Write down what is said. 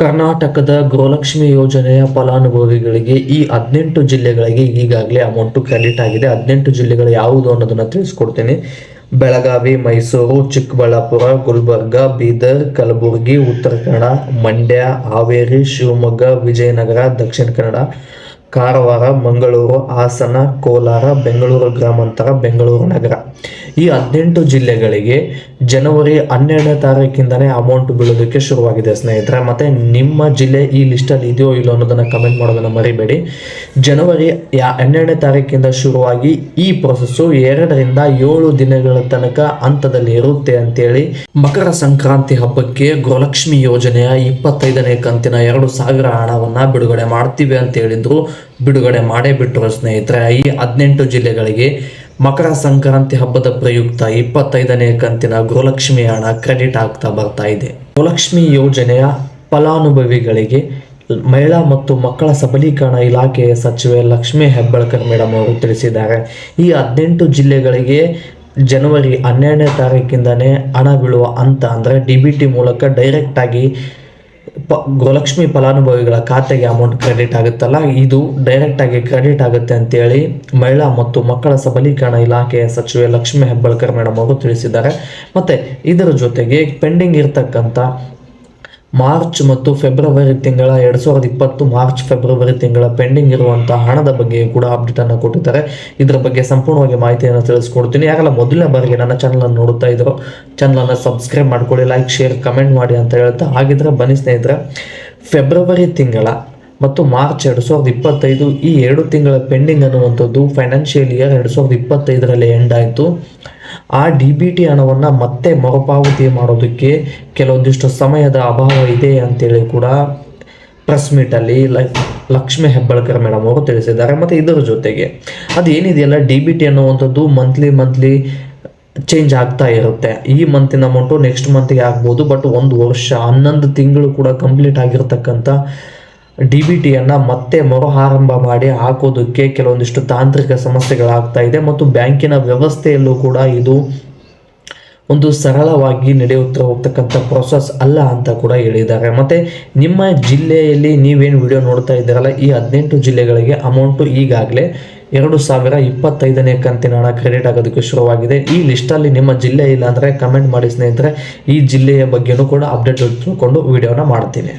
ಕರ್ನಾಟಕದ ಗೃಹಲಕ್ಷ್ಮಿ ಯೋಜನೆಯ ಫಲಾನುಭವಿಗಳಿಗೆ ಈ 18 ಜಿಲ್ಲೆಗಳಿಗೆ ಈಗಾಗಲೇ ಅಮೌಂಟು ಕ್ರೆಡಿಟ್ ಆಗಿದೆ. 18 ಜಿಲ್ಲೆಗಳು ಯಾವುದು ಅನ್ನೋದನ್ನು ತಿಳಿಸ್ಕೊಡ್ತೀನಿ. ಬೆಳಗಾವಿ, ಮೈಸೂರು, ಚಿಕ್ಕಬಳ್ಳಾಪುರ, ಗುಲ್ಬರ್ಗ, ಬೀದರ್, ಕಲಬುರಗಿ, ಉತ್ತರ ಕನ್ನಡ, ಮಂಡ್ಯ, ಹಾವೇರಿ, ಶಿವಮೊಗ್ಗ, ವಿಜಯನಗರ, ದಕ್ಷಿಣ ಕನ್ನಡ, ಕಾರವಾರ, ಮಂಗಳೂರು, ಹಾಸನ, ಕೋಲಾರ, ಬೆಂಗಳೂರು ಗ್ರಾಮಾಂತರ, ಬೆಂಗಳೂರು ನಗರ. ಈ 18 ಜಿಲ್ಲೆಗಳಿಗೆ ಜನವರಿ 12ನೇ ತಾರೀಕಿಂದನೇ ಅಮೌಂಟ್ ಬೀಳೋದಕ್ಕೆ ಶುರುವಾಗಿದೆ ಸ್ನೇಹಿತರೆ. ಮತ್ತು ನಿಮ್ಮ ಜಿಲ್ಲೆ ಈ ಲಿಸ್ಟಲ್ಲಿ ಇದೆಯೋ ಇಲ್ಲೋ ಅನ್ನೋದನ್ನು ಕಮೆಂಟ್ ಮಾಡೋದನ್ನು ಮರಿಬೇಡಿ. ಜನವರಿ 12ನೇ ತಾರೀಕಿಂದ ಶುರುವಾಗಿ ಈ ಪ್ರೊಸೆಸ್ಸು 2 ರಿಂದ 7 ದಿನಗಳ ತನಕ ಹಂತದಲ್ಲಿ ಇರುತ್ತೆ ಅಂತೇಳಿ ಮಕರ ಸಂಕ್ರಾಂತಿ ಹಬ್ಬಕ್ಕೆ ಗೃಹಲಕ್ಷ್ಮಿ ಯೋಜನೆಯ 25ನೇ ಕಂತಿನ 2,000 ಹಣವನ್ನು ಬಿಡುಗಡೆ ಮಾಡ್ತೀವಿ ಅಂತ ಹೇಳಿದ್ರು. ಬಿಡುಗಡೆ ಮಾಡೇ ಬಿಟ್ಟರು ಸ್ನೇಹಿತರೆ. ಈ 18 ಜಿಲ್ಲೆಗಳಿಗೆ ಮಕರ ಸಂಕ್ರಾಂತಿ ಹಬ್ಬದ ಪ್ರಯುಕ್ತ 25ನೇ ಕಂತಿನ ಗೃಹಲಕ್ಷ್ಮಿ ಹಣ ಕ್ರೆಡಿಟ್ ಆಗ್ತಾ ಬರ್ತಾ ಇದೆ. ಗೃಹಲಕ್ಷ್ಮಿ ಯೋಜನೆಯ ಫಲಾನುಭವಿಗಳಿಗೆ ಮಹಿಳಾ ಮತ್ತು ಮಕ್ಕಳ ಸಬಲೀಕರಣ ಇಲಾಖೆಯ ಸಚಿವೆ ಲಕ್ಷ್ಮೀ ಹೆಬ್ಬಾಳ್ಕರ್ ಮೇಡಮ್ ಅವರು ತಿಳಿಸಿದ್ದಾರೆ. ಈ 18 ಜಿಲ್ಲೆಗಳಿಗೆ ಜನವರಿ 12ನೇ ತಾರೀಕಿಂದನೇ ಹಣ ಬೀಳುವ ಹಂತ, ಅಂದರೆ DBT ಮೂಲಕ ಡೈರೆಕ್ಟಾಗಿ ಗೃಹಲಕ್ಷ್ಮಿ ಫಲಾನುಭವಿಗಳ ಖಾತೆಗೆ ಅಮೌಂಟ್ ಕ್ರೆಡಿಟ್ ಆಗುತ್ತಲ್ಲ, ಇದು ಡೈರೆಕ್ಟಾಗಿ ಕ್ರೆಡಿಟ್ ಆಗುತ್ತೆ ಅಂತೇಳಿ ಮಹಿಳಾ ಮತ್ತು ಮಕ್ಕಳ ಸಬಲೀಕರಣ ಇಲಾಖೆಯ ಸಚಿವೆ ಲಕ್ಷ್ಮೀ ಹೆಬ್ಬಾಳ್ಕರ್ ಮೇಡಮ್ ಅವರು ತಿಳಿಸಿದ್ದಾರೆ. ಮತ್ತು ಇದರ ಜೊತೆಗೆ ಪೆಂಡಿಂಗ್ ಇರತಕ್ಕಂಥ ಮಾರ್ಚ್ ಮತ್ತು ಫೆಬ್ರವರಿ ತಿಂಗಳ 2020 ಮಾರ್ಚ್ ಫೆಬ್ರವರಿ ತಿಂಗಳ ಪೆಂಡಿಂಗ್ ಇರುವಂಥ ಹಣದ ಬಗ್ಗೆ ಕೂಡ ಅಪ್ಡೇಟನ್ನು ಕೊಟ್ಟಿದ್ದಾರೆ. ಇದರ ಬಗ್ಗೆ ಸಂಪೂರ್ಣವಾಗಿ ಮಾಹಿತಿಯನ್ನು ತಿಳಿಸ್ಕೊಡ್ತೀನಿ. ಯಾಕಲ್ಲ ಮೊದಲನೇ ಬಾರಿಗೆ ನನ್ನ ಚಾನಲನ್ನು ನೋಡ್ತಾ ಇದ್ರು, ಚಾನಲನ್ನು ಸಬ್ಸ್ಕ್ರೈಬ್ ಮಾಡ್ಕೊಳ್ಳಿ, ಲೈಕ್, ಶೇರ್, ಕಮೆಂಟ್ ಮಾಡಿ ಅಂತ ಹೇಳ್ತಾ, ಹಾಗಿದ್ರೆ ಬನ್ನಿ ಸ್ನೇಹಿತರೆ. ಫೆಬ್ರವರಿ ತಿಂಗಳ ಮತ್ತು ಮಾರ್ಚ್ 2025 ಈ 2 ತಿಂಗಳ ಪೆಂಡಿಂಗ್ ಅನ್ನುವಂಥದ್ದು ಫೈನಾನ್ಷಿಯಲ್ ಇಯರ್ 2025ರಲ್ಲಿ ಎಂಡ್ ಆಯಿತು. ಆ DBT ಹಣವನ್ನು ಮತ್ತೆ ಮರುಪಾವತಿ ಮಾಡೋದಕ್ಕೆ ಕೆಲವೊಂದಿಷ್ಟು ಸಮಯದ ಅಭಾವ ಇದೆ ಅಂತೇಳಿ ಕೂಡ ಪ್ರೆಸ್ ಮೀಟಲ್ಲಿ ಲಕ್ಷ್ಮೀ ಹೆಬ್ಬಾಳ್ಕರ್ ಮೇಡಮ್ ಅವರು ತಿಳಿಸಿದ್ದಾರೆ. ಮತ್ತು ಇದರ ಜೊತೆಗೆ ಅದೇನಿದೆಯಲ್ಲ DBT ಅನ್ನುವಂಥದ್ದು ಮಂತ್ಲಿ ಚೇಂಜ್ ಆಗ್ತಾ ಇರುತ್ತೆ. ಈ ಮಂತಿನ ಅಮೌಂಟು ನೆಕ್ಸ್ಟ್ ಮಂತ್ಗೆ ಆಗ್ಬೋದು, ಬಟ್ 1 ವರ್ಷ 11 ತಿಂಗಳು ಕೂಡ ಕಂಪ್ಲೀಟ್ ಆಗಿರ್ತಕ್ಕಂಥ DBTಯನ್ನು ಮತ್ತೆ ಮರು ಆರಂಭ ಮಾಡಿ ಹಾಕೋದಕ್ಕೆ ಕೆಲವೊಂದಿಷ್ಟು ತಾಂತ್ರಿಕ ಸಮಸ್ಯೆಗಳಾಗ್ತಾ ಇದೆ. ಮತ್ತು ಬ್ಯಾಂಕಿನ ವ್ಯವಸ್ಥೆಯಲ್ಲೂ ಕೂಡ ಇದು ಒಂದು ಸರಳವಾಗಿ ಹೋಗ್ತಕ್ಕಂಥ ಪ್ರೊಸೆಸ್ ಅಲ್ಲ ಅಂತ ಕೂಡ ಹೇಳಿದ್ದಾರೆ. ಮತ್ತು ನಿಮ್ಮ ಜಿಲ್ಲೆಯಲ್ಲಿ ನೀವೇನು ವಿಡಿಯೋ ನೋಡ್ತಾ ಇದ್ದೀರಲ್ಲ, ಈ 18 ಜಿಲ್ಲೆಗಳಿಗೆ ಅಮೌಂಟು ಈಗಾಗಲೇ 2025ನೇ ಕಂತಿನ ಹಣ ಕ್ರೆಡಿಟ್ ಆಗೋದಕ್ಕೆ ಶುರುವಾಗಿದೆ. ಈ ಲಿಸ್ಟಲ್ಲಿ ನಿಮ್ಮ ಜಿಲ್ಲೆ ಇಲ್ಲ ಅಂದರೆ ಕಮೆಂಟ್ ಮಾಡಿ ಸ್ನೇಹಿತರೆ. ಈ ಜಿಲ್ಲೆಯ ಬಗ್ಗೆನೂ ಕೂಡ ಅಪ್ಡೇಟ್ ತಿಳ್ಕೊಂಡು ವಿಡಿಯೋನ ಮಾಡ್ತೀನಿ.